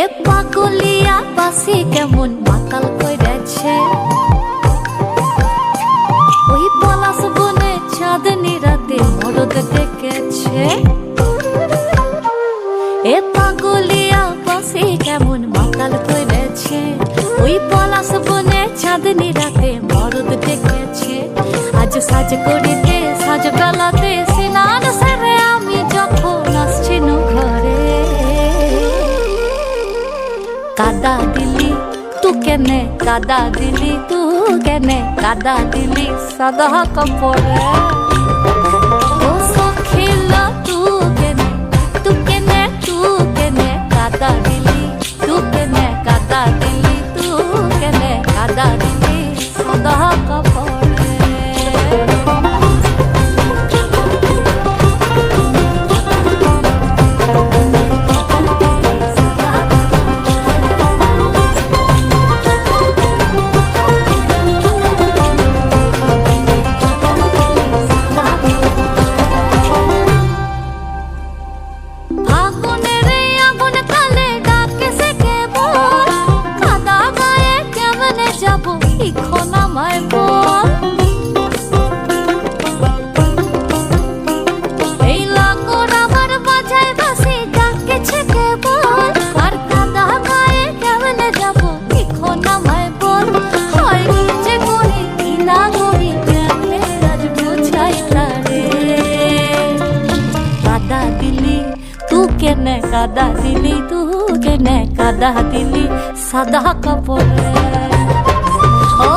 এ পাগলিয়া বাসি কেমন মাতাল কইরাছে, ওই পলাশ বনে চাঁদনি রাতে মরদ ডেকেছে। এ পাগলিয়া বাসি কেমন মাতাল কইরাছে, ওই পলাশ বনে চাঁদনি রাতে মরদ ডেকেছে। আজ সাজ করিতে সাজ বেলাতে স্নান সেরে আমি যখন আসছি ঘরে, কাদা দিলি তু কেনে, কাদা দিলি তু কেনে, কাদা দিলি সাদা কাপড়ে। ও সখিলা তু কেনে, তু কেনে, তু কেনে কাদা দিলি, তু কেনে কাদা দিলি, তু কেনে কাদা দিলি সাদা কাপড়ে। কেনে কাদা দিলি তু, কেনে কাদা দিলি সাদা কাপড়ে। ও